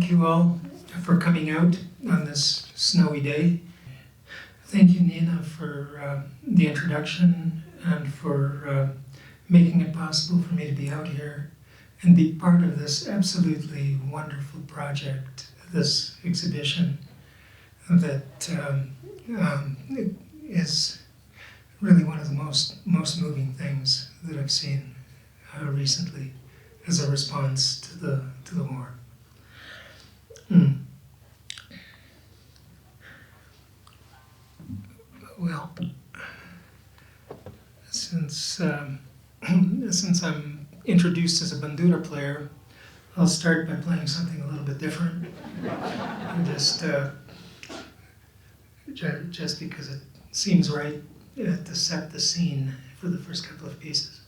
Thank you all for coming out on this snowy day. Thank you, Nina, for the introduction and for making it possible for me to be out here and be part of this absolutely wonderful project, this exhibition that is really one of the most moving things that I've seen recently as a response to the war. Well, since I'm introduced as a bandura player, I'll start by playing something a little bit different. Just because it seems right to set the scene for the first couple of pieces.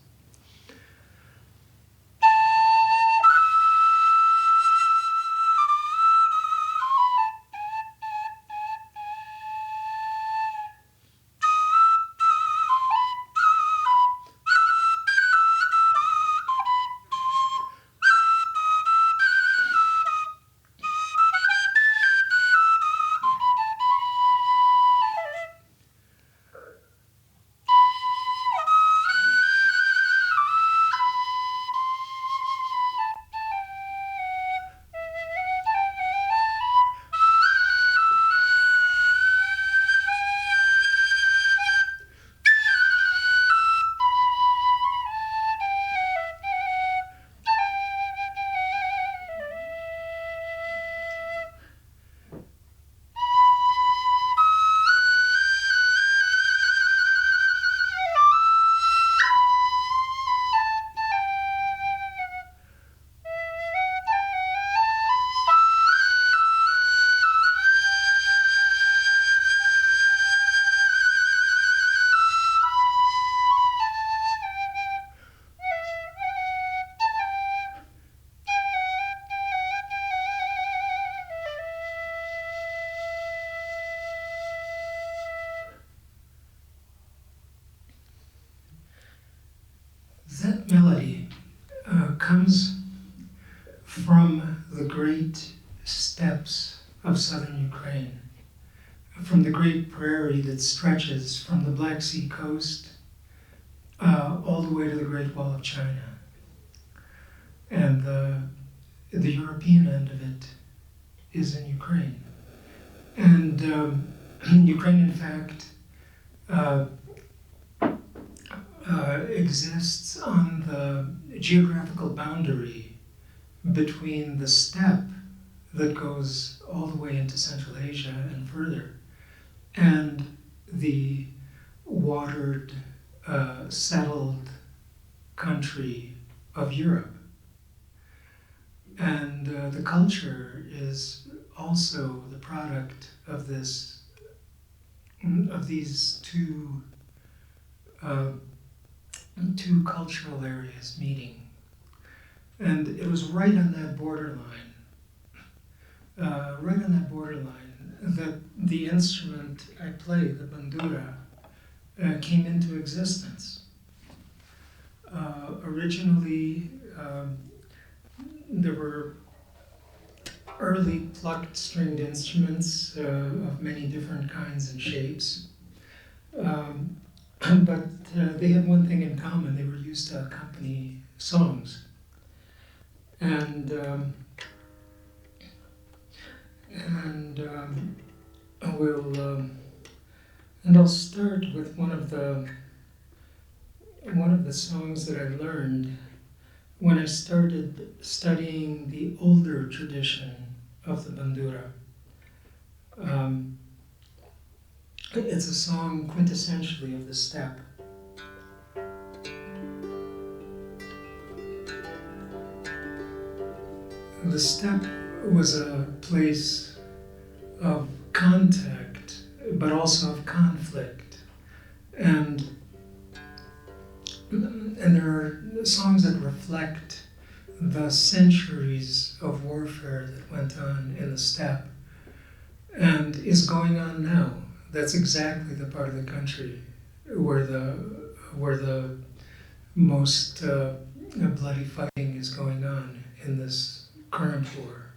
That melody comes from the great steppes of southern Ukraine, from the great prairie that stretches from the Black Sea coast all the way to the Great Wall of China. And the European end of it is in Ukraine. And Ukraine, in fact, exists on the geographical boundary between the steppe that goes all the way into Central Asia and further, and the watered, settled country of Europe. And the culture is also the product of these two cultural areas meeting. And it was right on that borderline, that the instrument I play, the bandura, came into existence. Originally, there were early plucked stringed instruments of many different kinds and shapes. But they had one thing in common: they were used to accompany songs. And I'll start with one of the songs that I learned when I started studying the older tradition of the bandura. It's a song quintessentially of the steppe. The steppe was a place of contact, but also of conflict. And there are songs that reflect the centuries of warfare that went on in the steppe and is going on now. That's exactly the part of the country where the most bloody fighting is going on in this current war.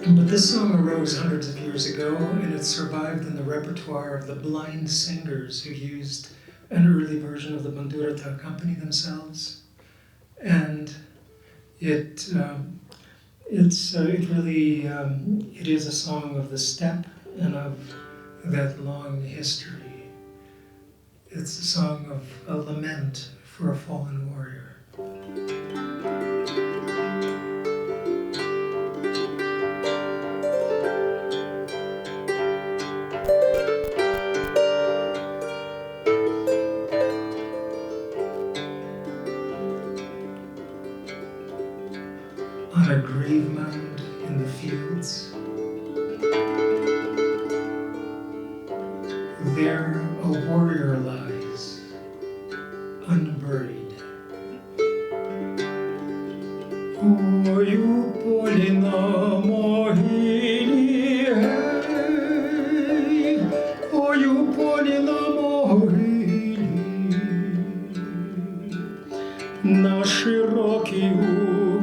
But this song arose hundreds of years ago, and it survived in the repertoire of the blind singers who used an early version of the bandura to accompany themselves. And it is a song of the steppe and of that long history. It's a song of a lament for a fallen warrior. On a grave mound in the fields, there a warrior lies, unburied. Ой, у полі на могилі, гей, ой, у полі на могилі, на широкій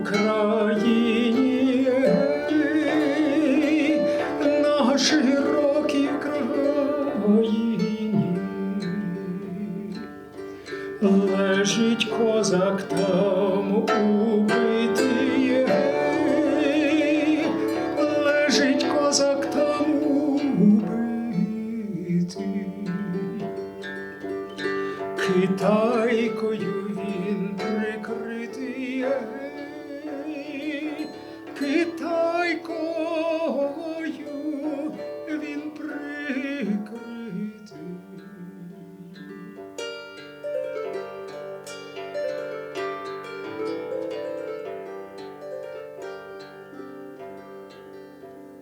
Україні, гей, на широкій країні, лежить козак там убитий, гей, лежить козак там убитий, китайкою він прикритий, гей, китайкою він прикритий.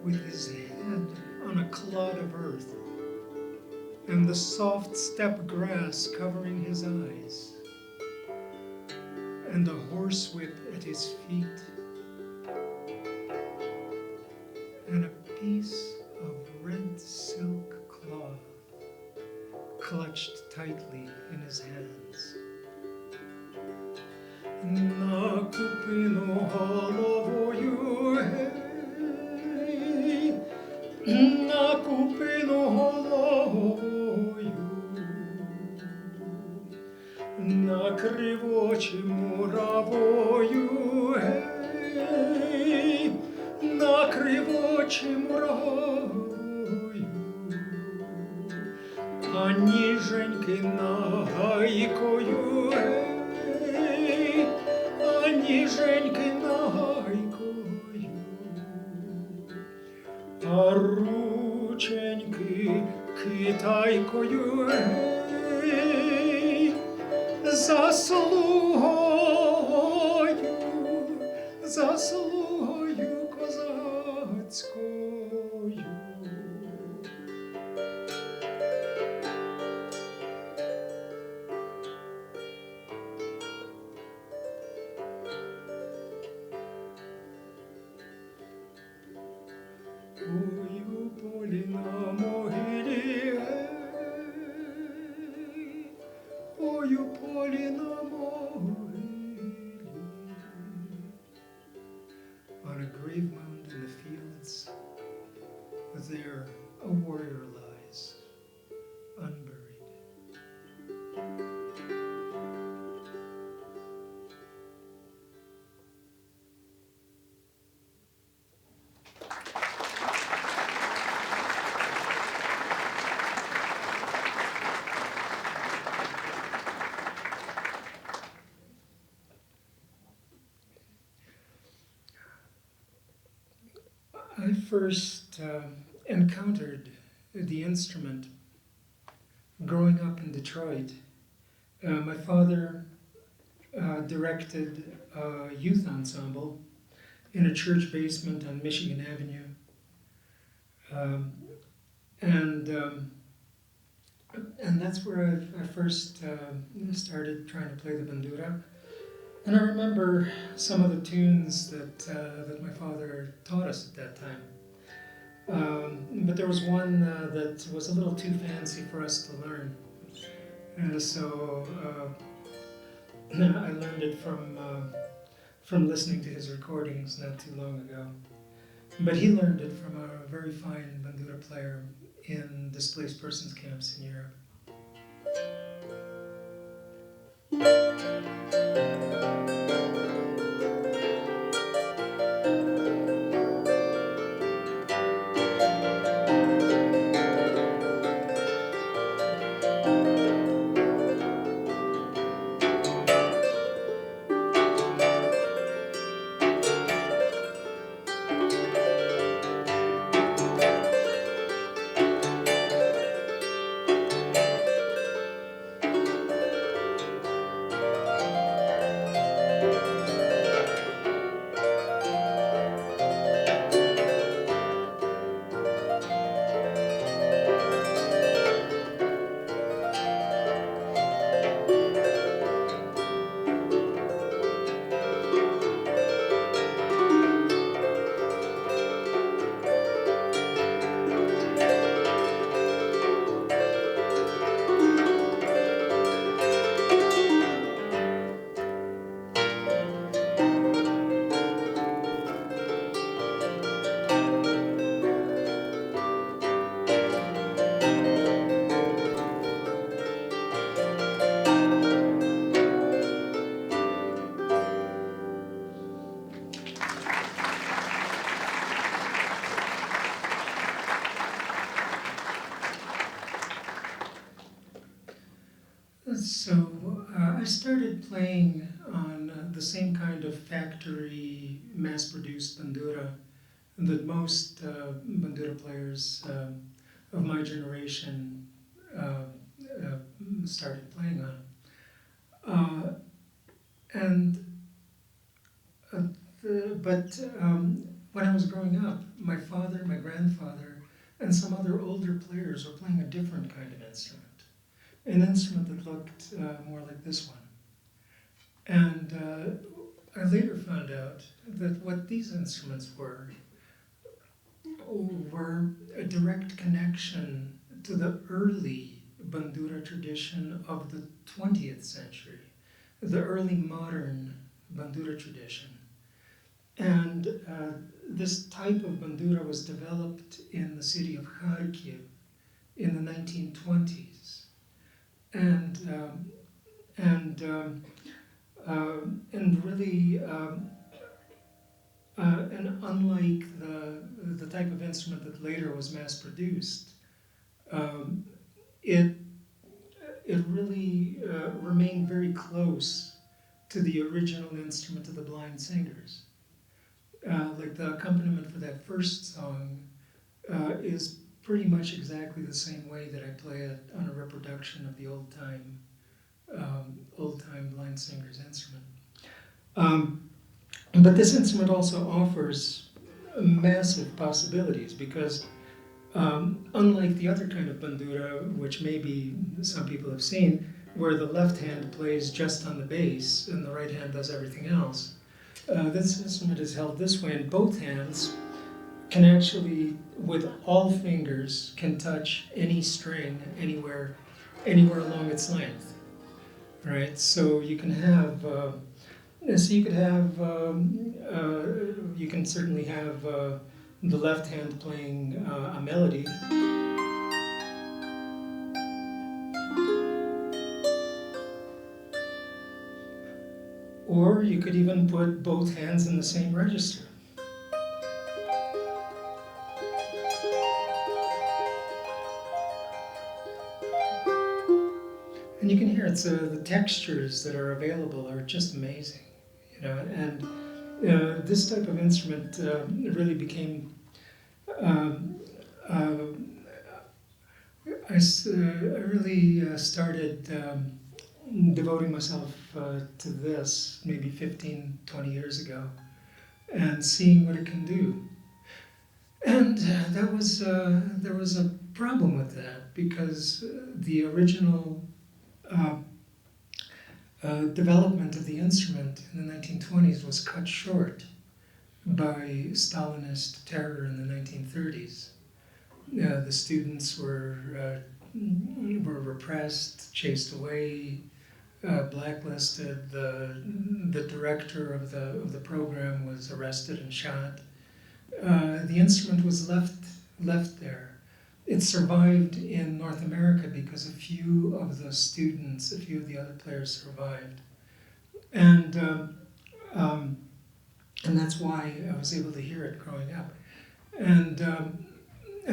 With his head on a clod of earth, and the soft steppe grass covering his eyes, and a horsewhip at his feet, and a piece of red silk cloth clutched tightly in his hands. На купину головою, гей, на купину головою, накривочі муравою, гей, накривочі муравою, а ніженьки нагайкою, гей, а ніженьки нагайкою, а рученьки китайкою, гей, заслугою козацькою. Ой, у полі на могилі, гей, ой, у полі на могилі. On a grave mound in the fields, there a warrior lies, unburied. I first encountered the instrument growing up in Detroit. My father directed a youth ensemble in a church basement on Michigan Avenue. And that's where I first started trying to play the bandura. And I remember some of the tunes that my father taught us at that time. But there was one that was a little too fancy for us to learn. So I learned it from listening to his recordings not too long ago. But he learned it from a very fine bandura player in displaced persons camps in Europe. So I started playing on the same kind of factory, mass-produced bandura that most bandura players of my generation started playing on. When I was growing up, my father, my grandfather, and some other older players were playing a different kind of instrument. An instrument that looked more like this one. And I later found out that what these instruments were a direct connection to the early bandura tradition of the 20th century, the early modern bandura tradition. And this type of bandura was developed in the city of Kharkiv in the 1920s. And unlike the type of instrument that later was mass produced, it really remained very close to the original instrument of the blind singers. Like the accompaniment for that first song is pretty much exactly the same way that I play it on a reproduction of the old-time blind singer's instrument. But this instrument also offers massive possibilities because unlike the other kind of bandura, which maybe some people have seen, where the left hand plays just on the bass and the right hand does everything else, this instrument is held this way, and both hands can actually, with all fingers, can touch any string anywhere along its length. Right? So you can have, you can certainly have the left hand playing a melody. Or you could even put both hands in the same register. And you can hear it's the textures that are available are just amazing, you know. And this type of instrument really became. I really started devoting myself to this maybe 15, 20 years ago, and seeing what it can do. And there was a problem with that because the original development of the instrument in the 1920s was cut short by Stalinist terror in the 1930s. The students were repressed, chased away, blacklisted. The director of the program was arrested and shot. the instrument was left there. It survived in North America because a few of the students, a few of the other players survived, and that's why I was able to hear it growing up, and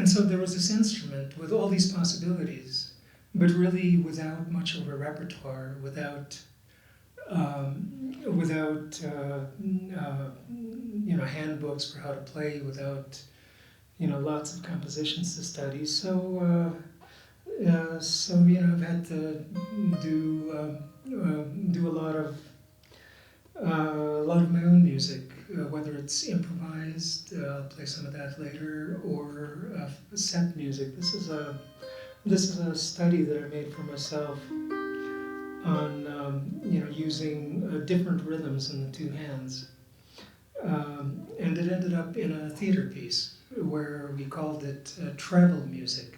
so there was this instrument with all these possibilities, but really without much of a repertoire, without handbooks for how to play, without lots of compositions to study. So I've had to do a lot of my own music, whether it's improvised. I'll play some of that later, or set music. This is a study that I made for myself on using different rhythms in the two hands, and it ended up in a theater piece where we called it travel music.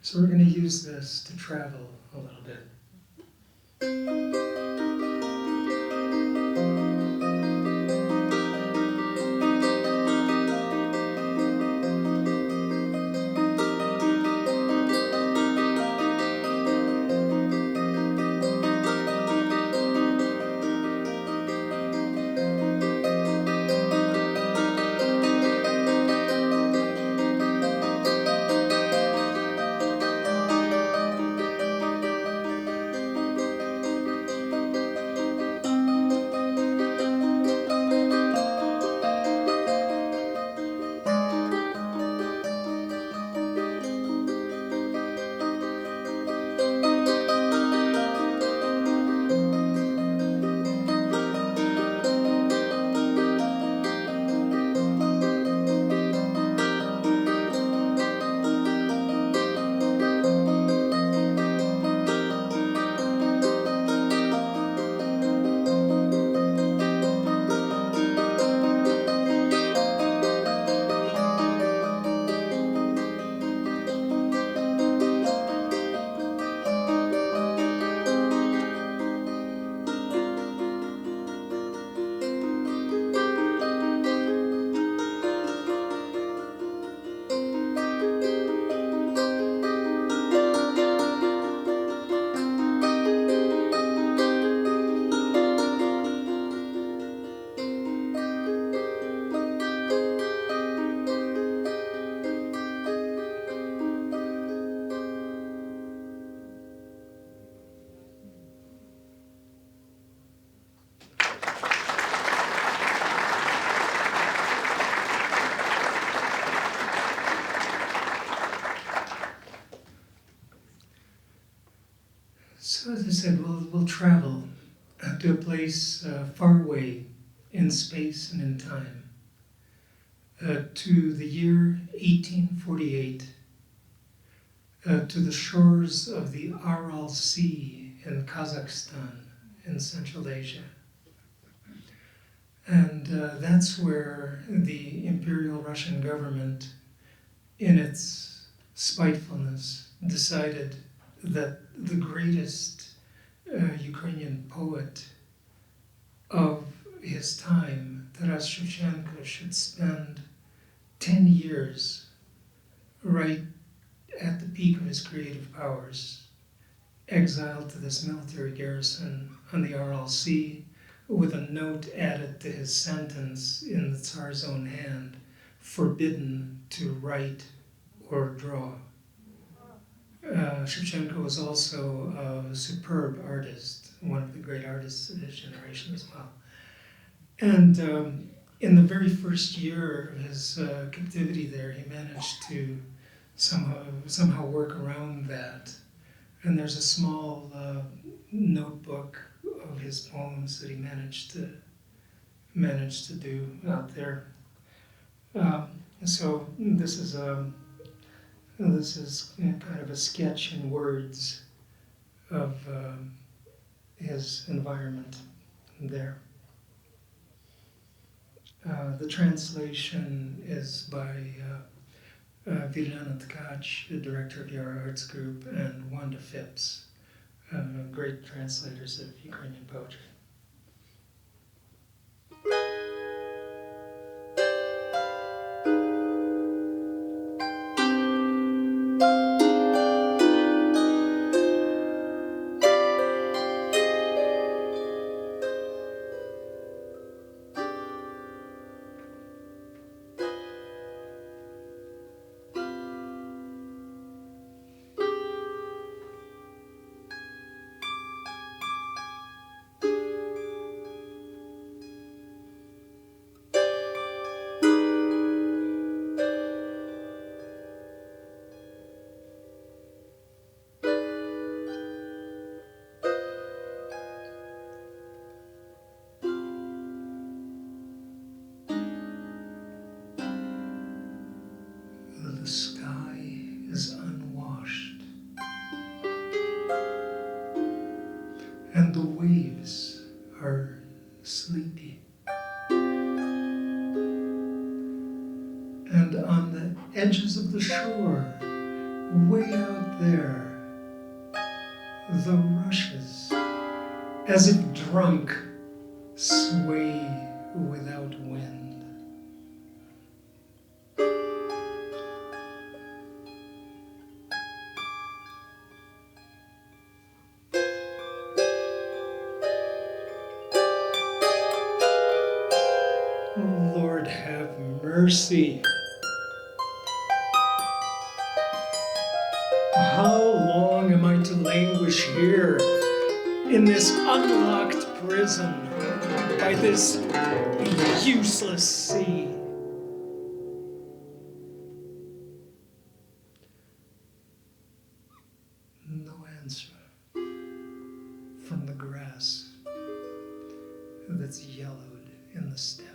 So we're going to use this to travel a little bit. So as I said, we'll travel to a place far away in space and in time, to the year 1848, to the shores of the Aral Sea in Kazakhstan in Central Asia. And that's where the Imperial Russian government, in its spitefulness, decided that the greatest Ukrainian poet of his time, Taras Shevchenko, should spend 10 years right at the peak of his creative powers, exiled to this military garrison on the Aral Sea, with a note added to his sentence in the Tsar's own hand, forbidden to write or draw. Shevchenko was also a superb artist, one of the great artists of his generation as well. And in the very first year of his captivity there, he managed to somehow work around that. And there's a small notebook of his poems that he managed to do out there. So this is kind of a sketch in words of his environment there. The translation is by Julian Kytasty, the director of Yale Arts Group, and Wanda Phipps, great translators of Ukrainian poetry. are sleepy. And on the edges of the shore, way out there, the rushes, as if drunk, sway without wind. Lord, have mercy. How long am I to languish here in this unlocked prison by this useless sea? No answer from the grass that's yellowed in the steppe.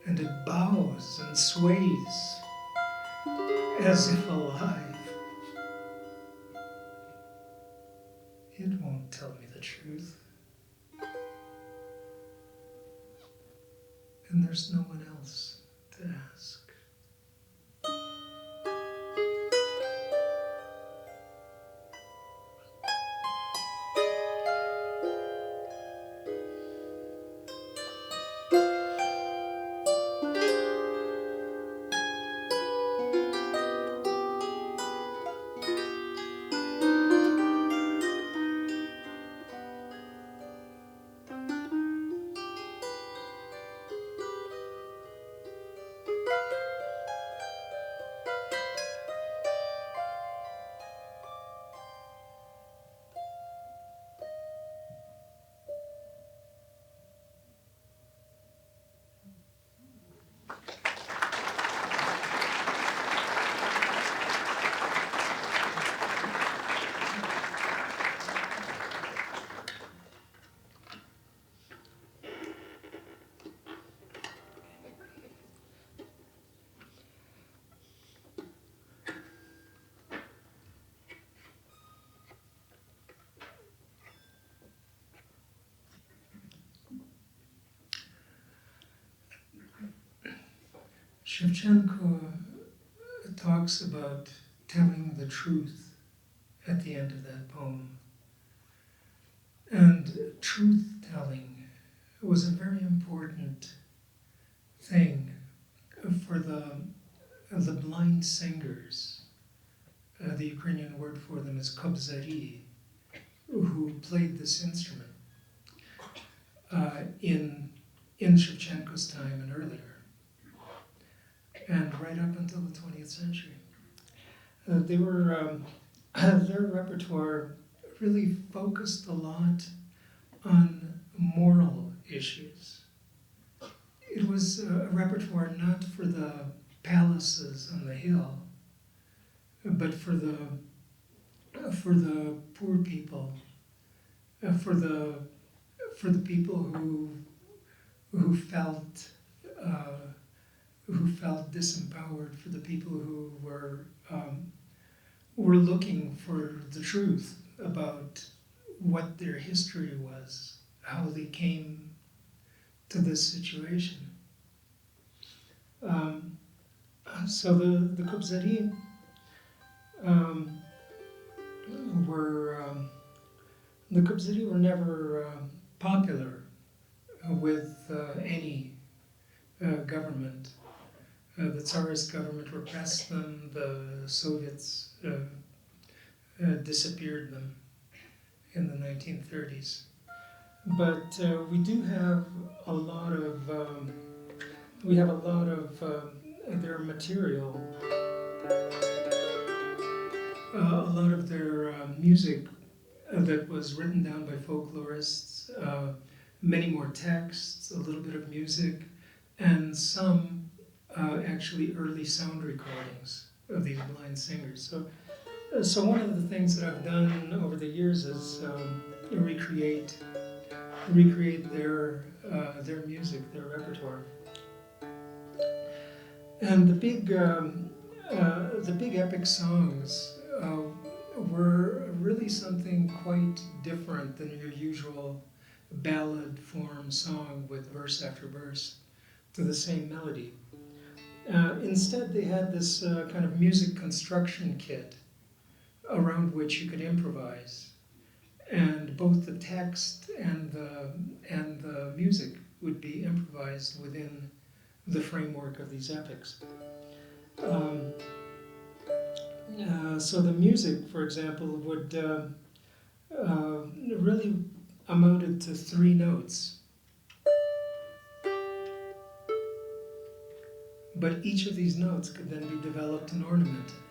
And it bows and sways as if alive. It won't tell me the truth. And there's no one else to ask. Shevchenko talks about telling the truth at the end of that poem. And truth-telling was a very important thing for the blind singers. The Ukrainian word for them is kobzari, who played this instrument in Shevchenko's time and earlier, and right up until the 20th century. They were, their repertoire really focused a lot on moral issues. It was a repertoire not for the palaces on the hill, but for the poor people, for the people who felt disempowered, for the people who were looking for the truth about what their history was, how they came to this situation. So the Kobzari were never popular with any government. The Tsarist government repressed them, the Soviets disappeared them in the 1930s. But we do have a lot of their material, a lot of their music that was written down by folklorists, many more texts, a little bit of music, and some actually early sound recordings of these blind singers. So one of the things that I've done over the years is recreate their music, their repertoire. And the big epic songs were really something quite different than your usual ballad form song with verse after verse to the same melody. Instead, they had this kind of music construction kit around which you could improvise, and both the text and the music would be improvised within the framework of these epics. So the music, for example, would really amounted to 3 notes. But each of these notes could then be developed and ornamented.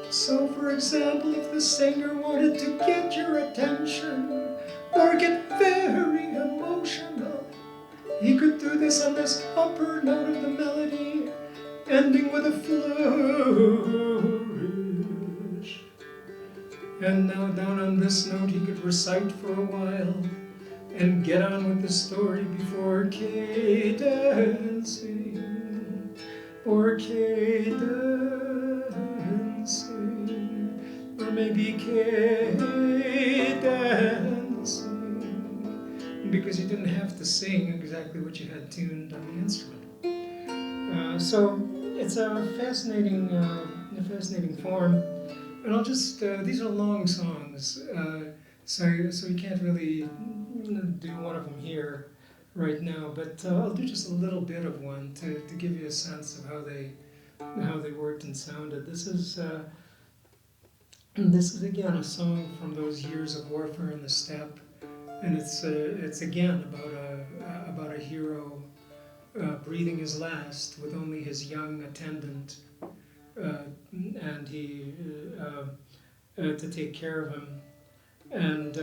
So, for example, if the singer wanted to get your attention or get very emotional, he could do this on this upper note of the melody, ending with a flourish. And now down on this note he could recite for a while and get on with the story before cadencing, or cadencing, or maybe cadencing, because you didn't have to sing exactly what you had tuned on the instrument. So it's a fascinating form, and I'll just these are long songs, so we can't really do one of them here right now. But I'll do just a little bit of one to give you a sense of how they worked and sounded. This is again a song from those years of warfare in the steppe, and it's again about a hero. Breathing his last with only his young attendant and he to take care of him, and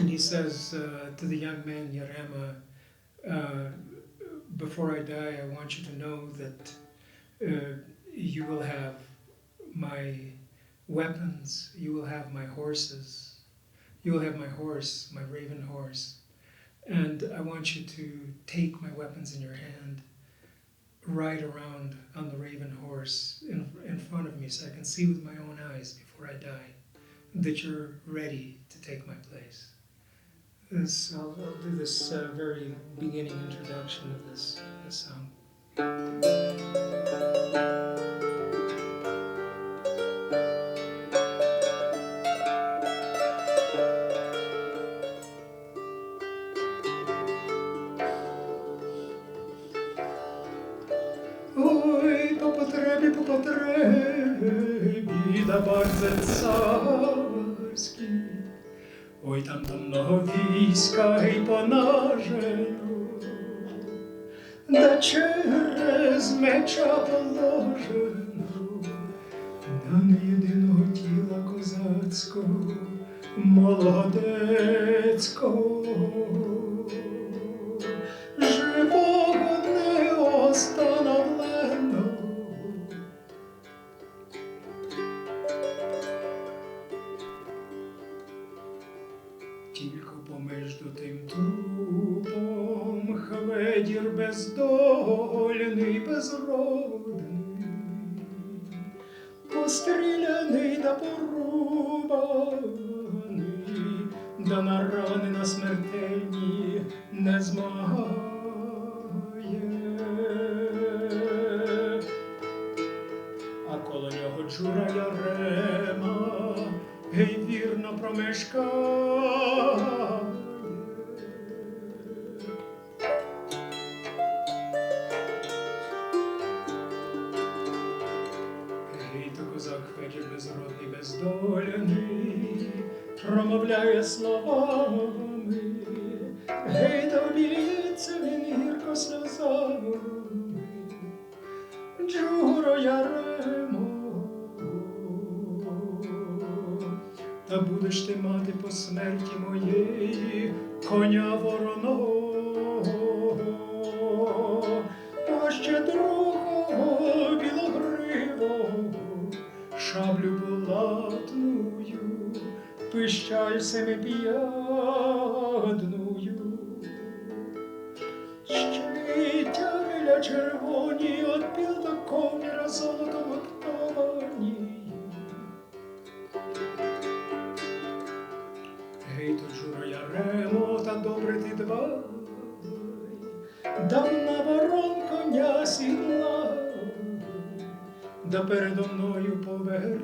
he says to the young man Yarema, before I die, I want you to know that you will have my weapons, you will have my horses, you will have my horse, my raven horse. And I want you to take my weapons in your hand, ride around on the raven horse in front of me so I can see with my own eyes before I die that you're ready to take my place. I'll do this very beginning introduction of this song. Oj, po potrebi, da bardzo carski. Oj, tam to mnoho wійська i ponażeno, da через mecza położeno, da nie jedyного тіла козацького, молодецького. Живого не остановлено. Тільки поміж тим трупом хведір бездольний, безродний, постріляний да порубаний, да на рани на смертельні не змагає. А коло нього Джура Ярема, гей, вірно промешкає. Гей, то козак Федір безродний, бездоляний, промовляє словами, гей, та обілється він гірко сльозами. Джуро Яремо, та будеш ти мати по смерті моєї коня вороного, та ще другого білогривого, шаблю булатную, пищаль семип'ядную. Ще й тягеля червоні от білого коміра золотом оптова, та добре ти давай, дав на ворон коня сідлай, да передо мною повертай.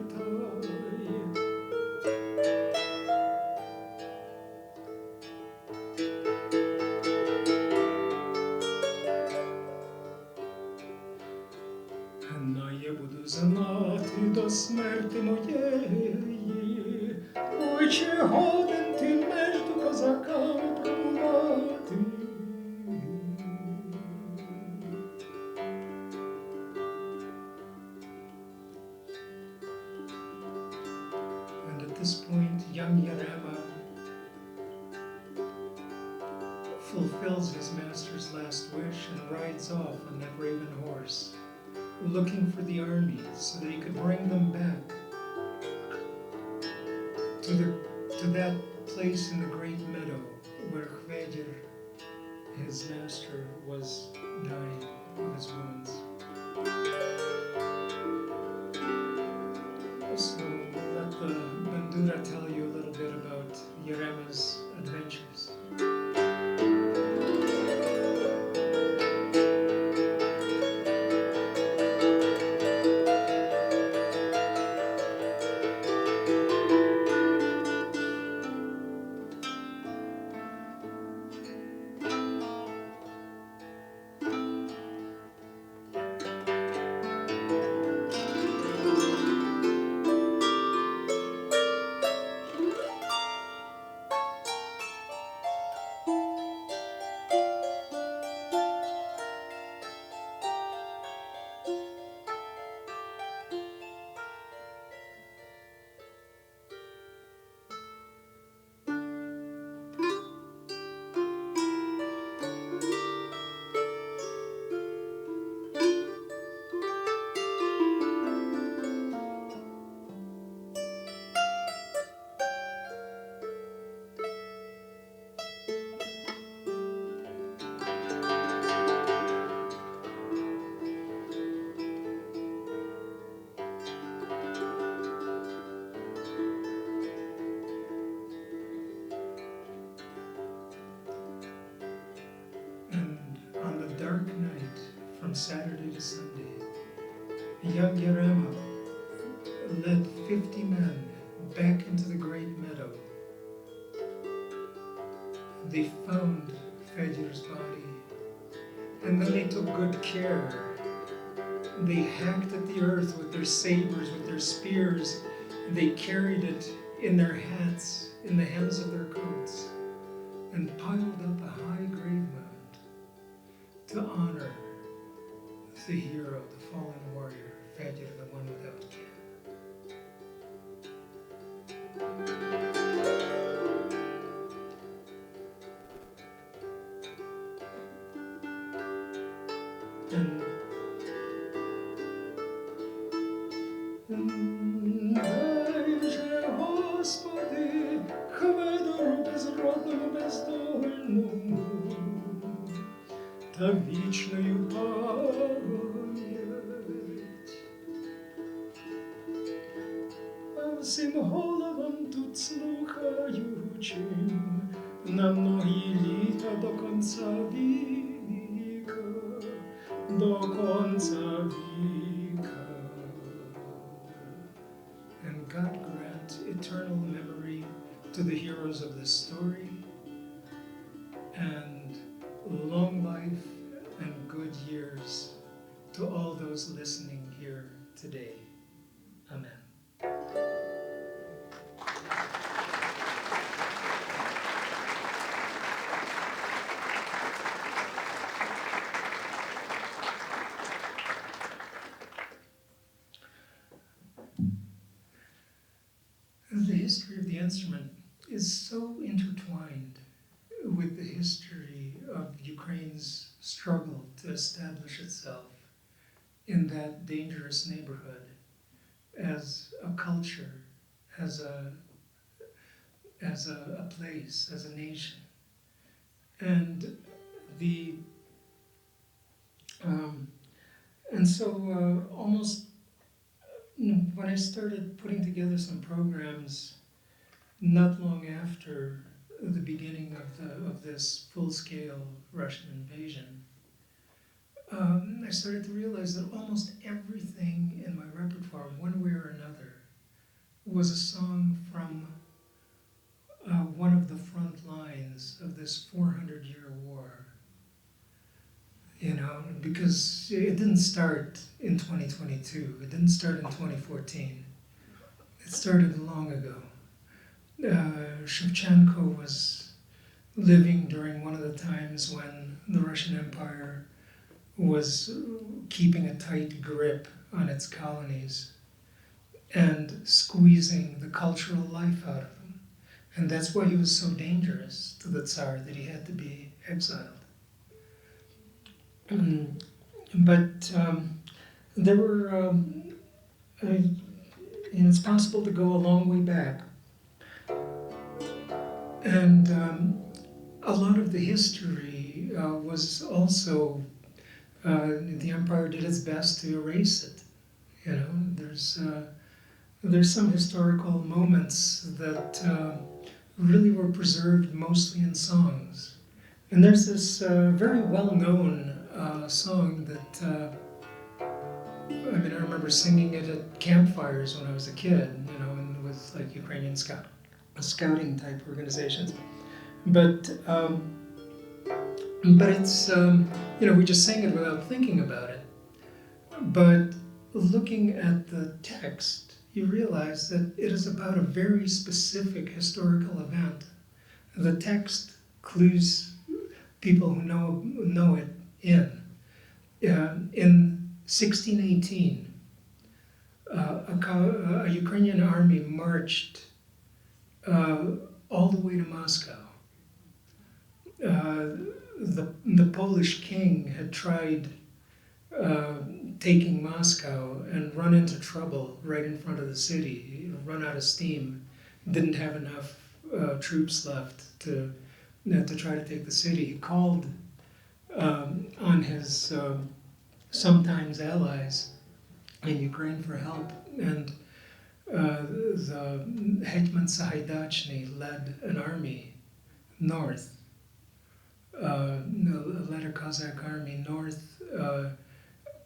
Но я буду знати до смерти моєї, ой, чи годен ти между козаками пробувати. And at this point, young Yarema fulfills his master's last wish and rides off on that raven horse, looking for the army so that he could bring them back to that place in the great meadow where Khvedr, his master, was dying of his wounds. So let the Bandura tell you a little bit about Yarema's adventures. Dark night from Saturday to Sunday, young Yarema led 50 men back into the great meadow. They found Khvedr's body, and then they took good care. They hacked at the earth with their sabers, with their spears. They carried it in their hats, in the hems of their coats, and piled up a high grave mound to honor the hero, the fallen warrior, Khvedr, the one without kin. Дайже, Господи, Khvedru безродному, бездольному, та вічною пам'ять. А всім головам тут слухаючим на многі літа до конца віка, до конца віка. And God grant eternal memory to the heroes of this story, and long life and good years to all those listening here today. Amen. The history of the instrument is so intertwined with the history of Ukraine's struggle to establish itself in that dangerous neighborhood as a culture, as a place, as a nation. And so almost when I started putting together some programs not long after the beginning of this full-scale Russian invasion, I started to realize that almost everything in my repertoire, one way or another, was a song from one of the front lines of this 400-year war. You know, because it didn't start in 2022. It didn't start in 2014. It started long ago. Shevchenko was living during one of the times when the Russian Empire was keeping a tight grip on its colonies and squeezing the cultural life out of them. And that's why he was so dangerous to the Tsar, that he had to be exiled. But there were, and it's possible to go a long way back. And a lot of the history was also, the empire did its best to erase it. You know, there's some historical moments that really were preserved mostly in songs. And there's this very well-known song that, I remember singing it at campfires when I was a kid, you know, and with like Ukrainian scouting type organizations. But it's, you know, we just sang it without thinking about it. But looking at the text, you realize that it is about a very specific historical event. The text clues people who know it in. In 1618, a Ukrainian army marched all the way to Moscow. The Polish king had tried taking Moscow and run into trouble right in front of the city, run out of steam, didn't have enough troops left to try to take the city. He called on his sometimes allies in Ukraine for help, and the Hetman Sahaydachny led an army north, led a Cossack army north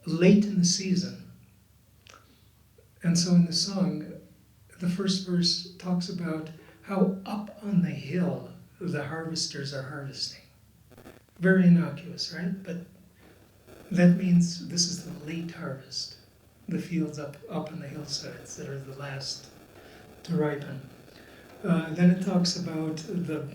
late in the season. And so in the song, the first verse talks about how up on the hill the harvesters are harvesting. Very innocuous, right? But that means this is the late harvest. The fields up on the hillsides that are the last to ripen. Then it talks about the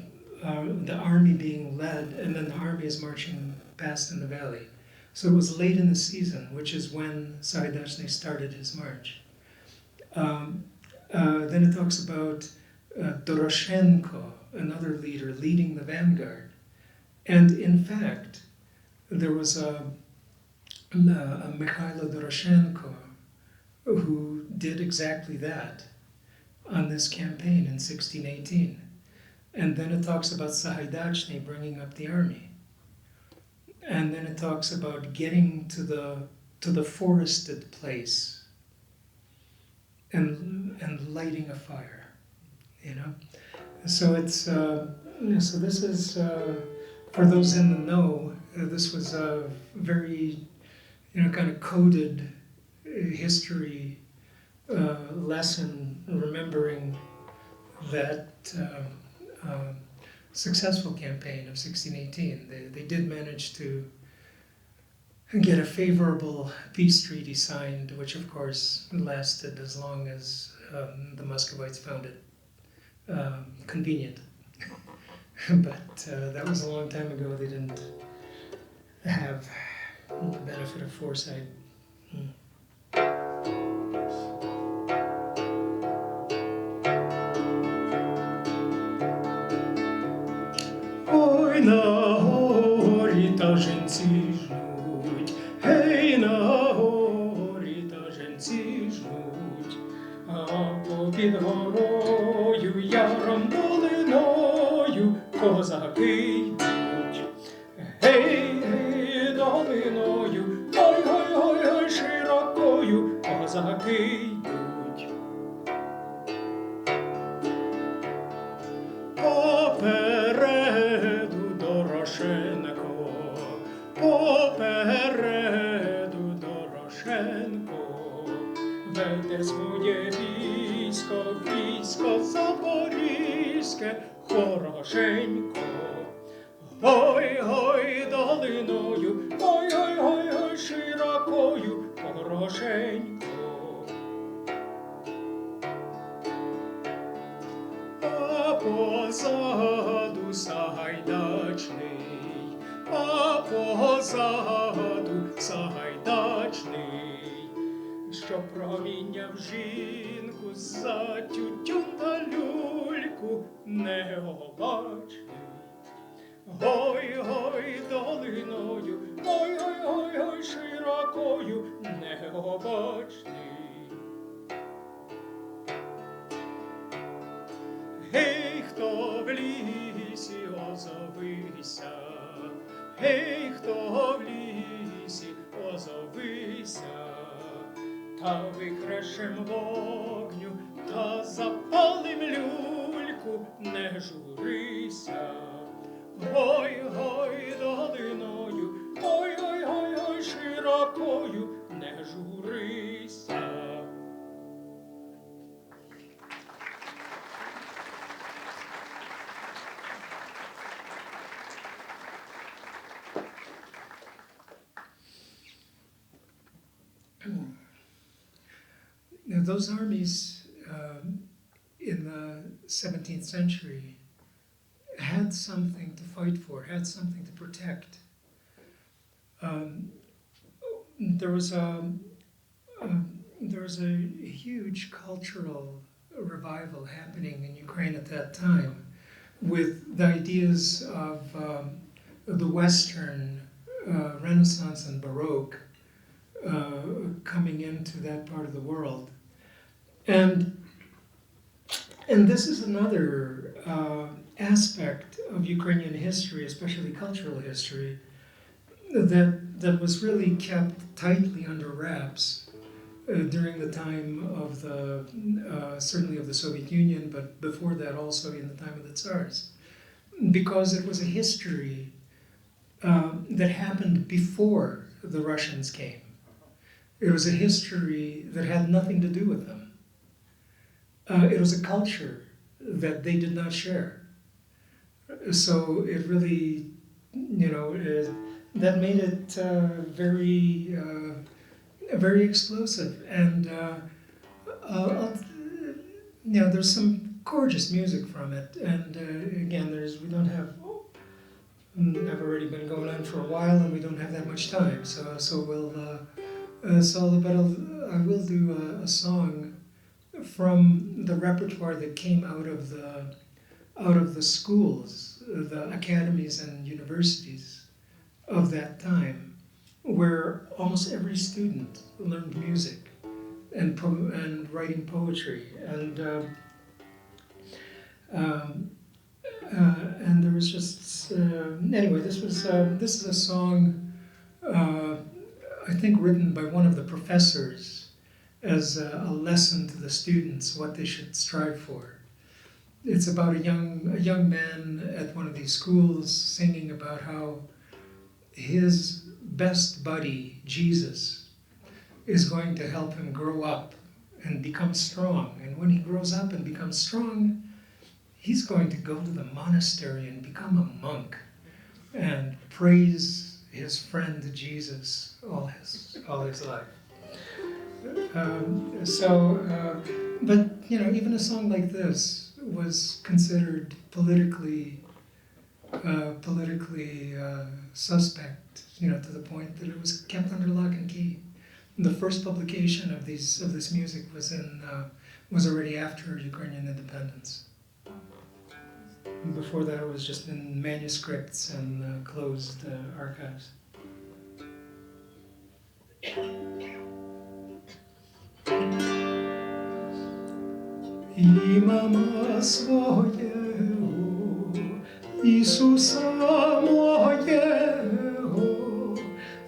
army being led, and then the army is marching past in the valley. So it was late in the season, which is when Sahaydachny started his march. Then it talks about Doroshenko, another leader, leading the vanguard. And in fact, there was a Mikhailo Doroshenko who did exactly that on this campaign in 1618. And then it talks about Sahaydachny bringing up the army. And then it talks about getting to the forested place and lighting a fire, you know. So it's so this is for those in the know. This was a very, you know, kind of coded history lesson, remembering that successful campaign of 1618. They did manage to get a favorable peace treaty signed, which of course lasted as long as the Muscovites found it convenient. But that was a long time ago. They didn't have the benefit of foresight. Ой, на горі та жінці жнуть, гей, на горі та жінці жнуть, а попід горою яром долиною козаки йдуть. Гей, гей, долиною, ой, ой, ой, ой, широкою козаки йдуть. Попереду веде своє військо запорізьке, хорошенько. Гой, гой, долиною, гой, гой, гой, гой, широкою, хорошенько. А позаду Сагайдачний, а позаду Сагайдачний, що проміняв жінку за тютюн та люльку необачний. Гой, гой, долиною, гой, гой, гой, гой, широкою, необачний. Гей, хто в лісі, озовися, гей, хто в лісі, озовися, та викрешем вогню, та запалим люльку, не журися. Гой, гой, долиною, гой, гой, гой, гой, широкою, не журися. Now, those armies in the 17th century had something to fight for, had something to protect. There was a huge cultural revival happening in Ukraine at that time, with the ideas of the Western Renaissance and Baroque coming into that part of the world. And this is another aspect of Ukrainian history, especially cultural history, that was really kept tightly under wraps during the time of the, certainly of the Soviet Union, but before that also in the time of the Tsars, because it was a history that happened before the Russians came. It was a history that had nothing to do with them. It was a culture that they did not share. So it really, that made it very explosive. And there's some gorgeous music from it. And again, I've already been going on for a while, and we don't have that much time. So I will do a song from the repertoire that came out of the schools, the academies and universities of that time, where almost every student learned music and writing poetry, and there was just anyway. This is a song I think written by one of the professors as a lesson to the students what they should strive for. It's about a young man at one of these schools singing about how his best buddy, Jesus, is going to help him grow up and become strong. And when he grows up and becomes strong, he's going to go to the monastery and become a monk and praise his friend Jesus all his life. But even a song like this was considered politically suspect, to the point that it was kept under lock and key. The first publication of this music was already after Ukrainian independence. Before that, it was just in manuscripts and closed archives. Імама своєго, Ісуса моєго,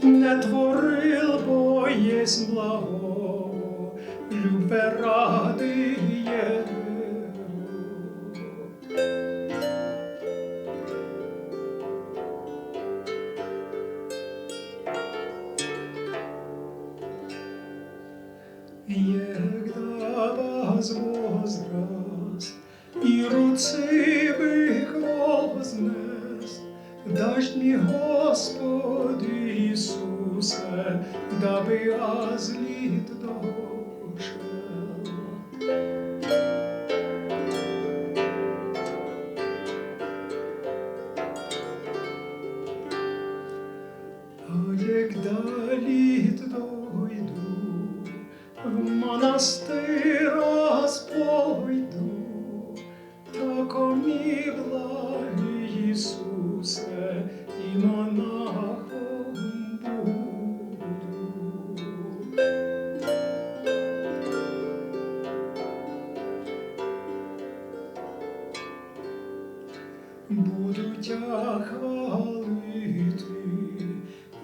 не творил, бо єсть благого, любе ради Єго. Єго. нас возраст, и руцы бы их вознес. Дашь мне, Господи Иисусе, дабы озлит дошел. А егда лит дойду, в монастырь раз пойду, тако ми благи Иисусе, и монахом буду. Буду тя хвалити,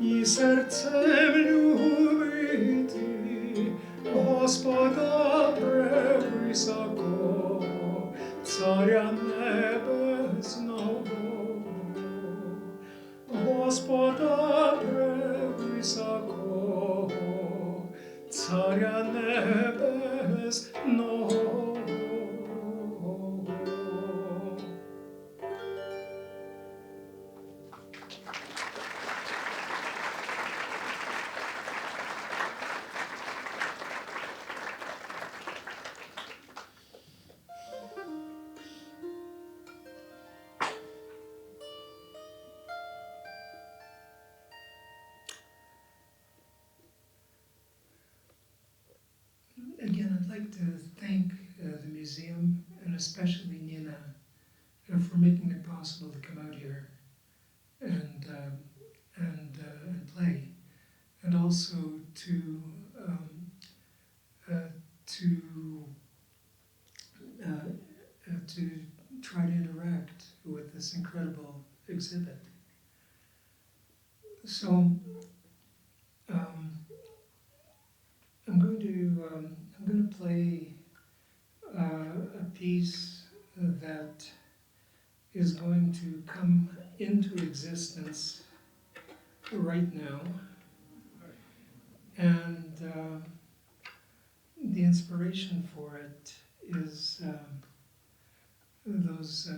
і серцем любити Господа превисокого, Царя небесного, Господа превисокого, Царя небесного. Again, I'd like to thank the museum and especially Nina for making it possible to come out here and play, and also to try to interact with this incredible exhibit. So I'm going to play a piece that is going to come into existence right now, and the inspiration for it is those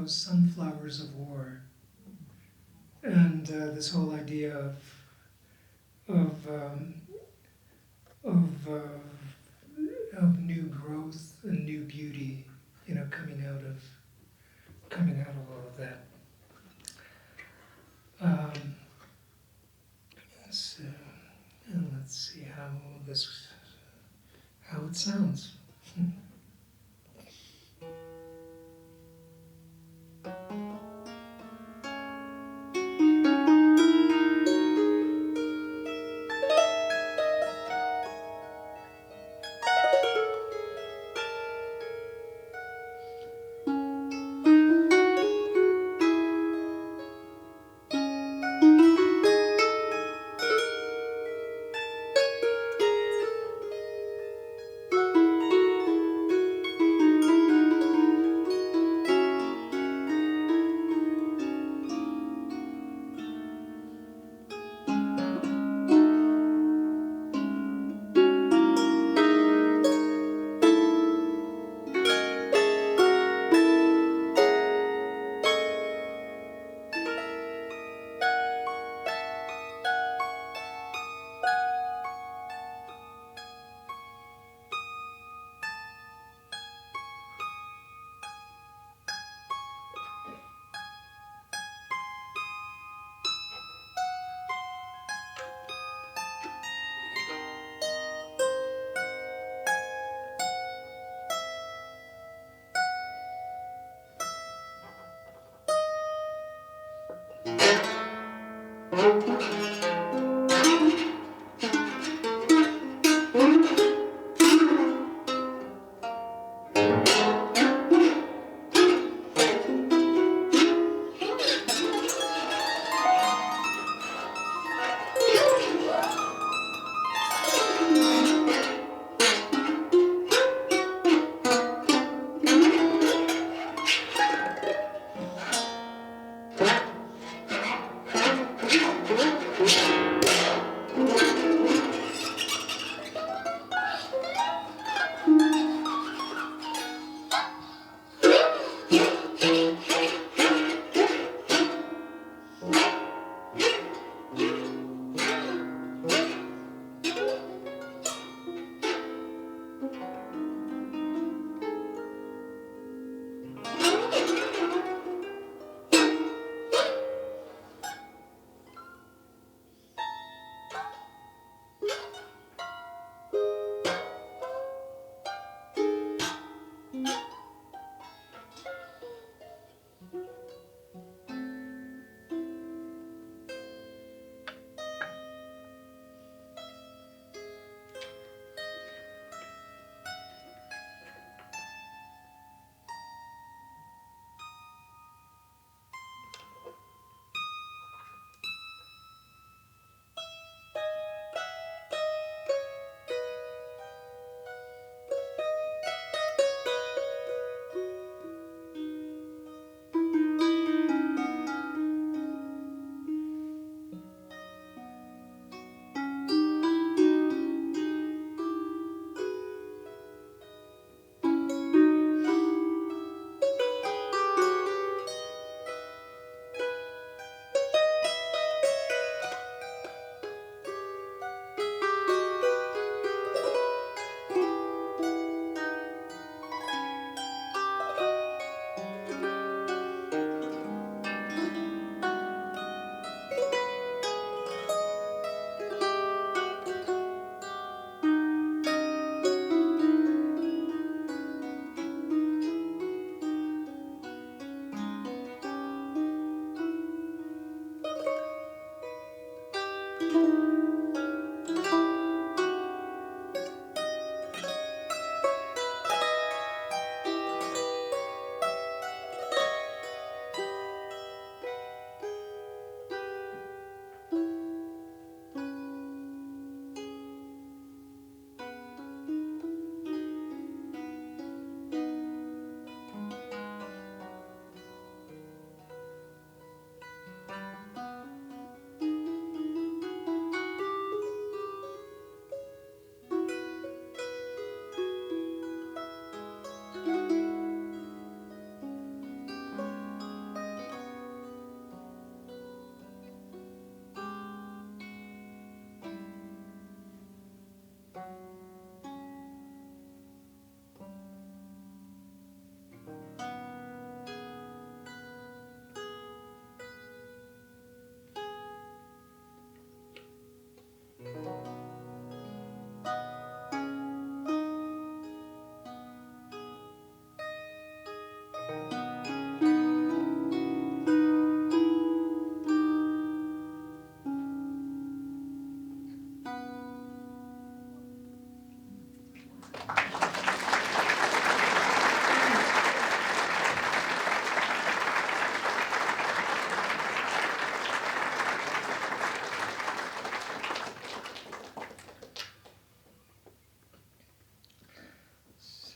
sunflowers of war, and this whole idea of new growth and new beauty, coming out of all of that. So, and let's see how it sounds.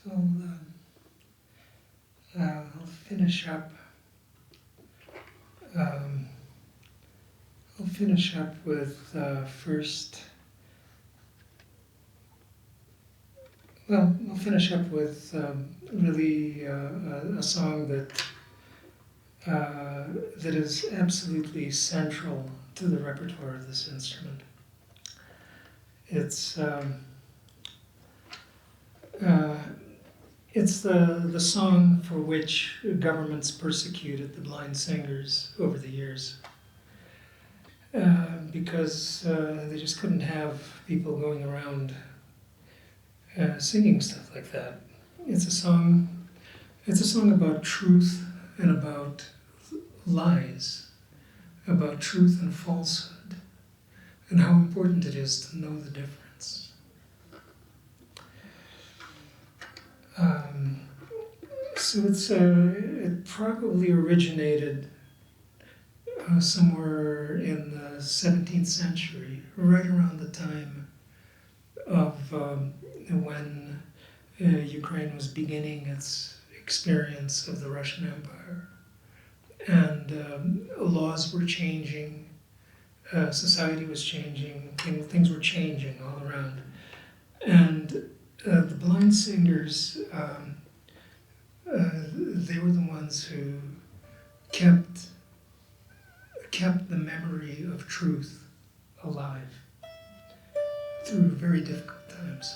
So I'll finish up. I'll finish up with first. Well, I'll finish up with really a song that is absolutely central to the repertoire of this instrument. It's the song for which governments persecuted the blind singers over the years, because they just couldn't have people going around singing stuff like that. It's a song about truth and about lies, about truth and falsehood, and how important it is to know the difference. So it probably originated somewhere in the 17th century, right around the time of when Ukraine was beginning its experience of the Russian Empire. And laws were changing, society was changing, things were changing all around. And the blind singers, they were the ones who kept the memory of truth alive through very difficult times.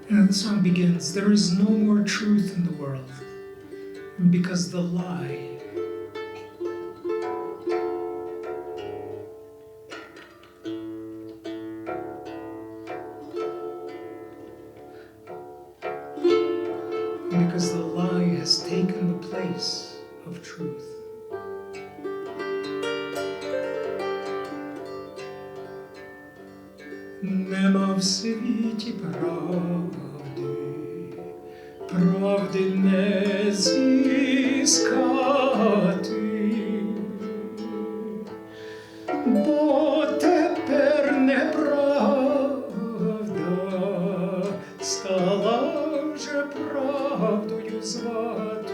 And the song begins, "There is no more truth in the world, because the lie has taken the place of truth. Нема в світі правди не зіскати, бо тепер неправда стала вже правдою зватись,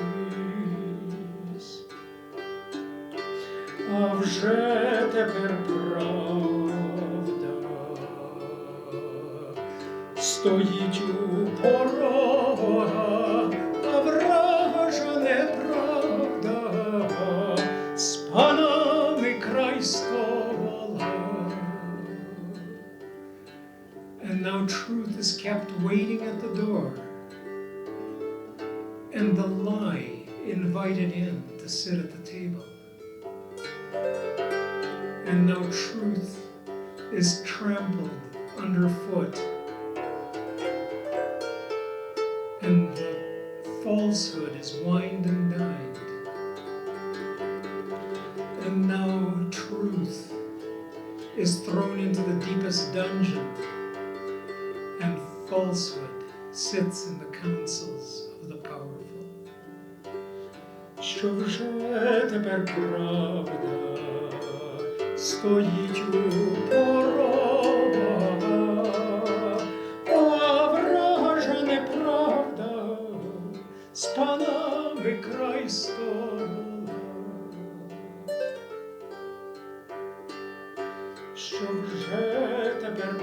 а вже тепер правда стоїть у порога, а вража неправда з панами край стола. And now truth is kept waiting at the door, and the lie invited in to sit at the table. And now truth is trampled underfoot, and the falsehood is wined and dined. And now truth is thrown into the deepest dungeon, and falsehood sits in the councils of the powerful. Що вже тепер правда стоїть у порога, а вража неправда з панами край стола. Що вже тепер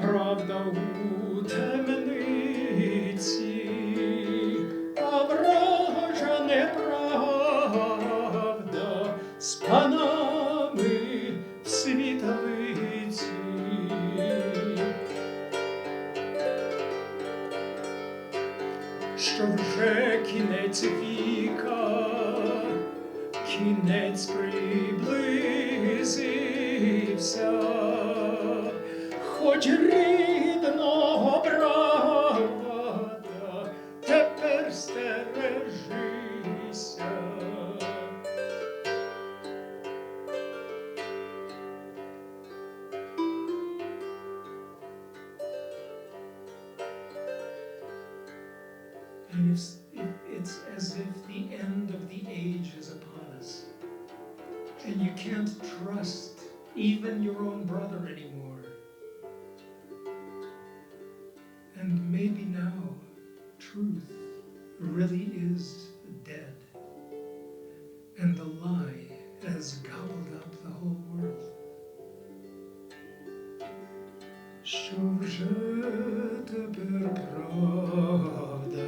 правда у темниці, а вража неправда з панами в світлиці. Що вже кінець віка, кінець приблизився, хоч рідного брата тепер стережися. And it's as if the end of the age is upon us. And you can't trust even your own brother anymore. And maybe now truth really is dead, and the lie has gobbled up the whole world. Що вже тепер правда,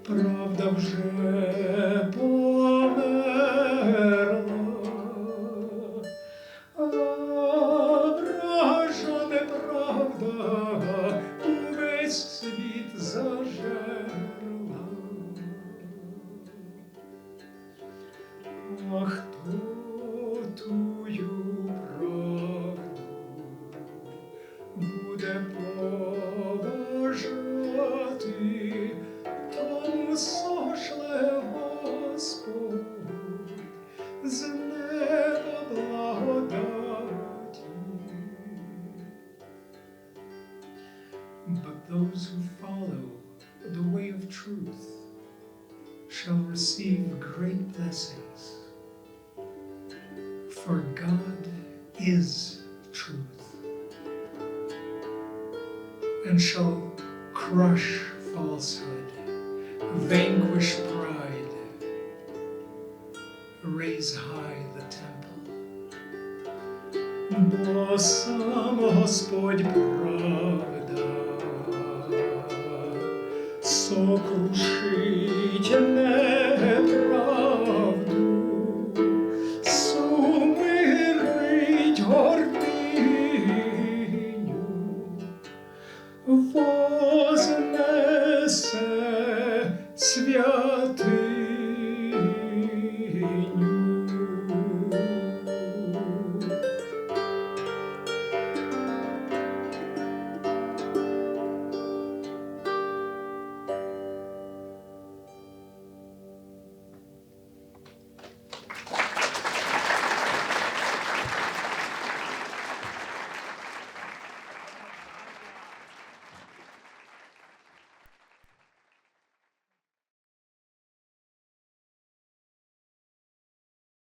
правда вже померла, а вража неправда увесь світ зажерла. А хто тую правду буде поважати, тому сошле Господь з неба благодаті. But those who follow the way of truth shall receive great blessings, for God is truth, and shall crush falsehood, vanquish pride, raise high the temple. Бо сам Господь правда сокрушить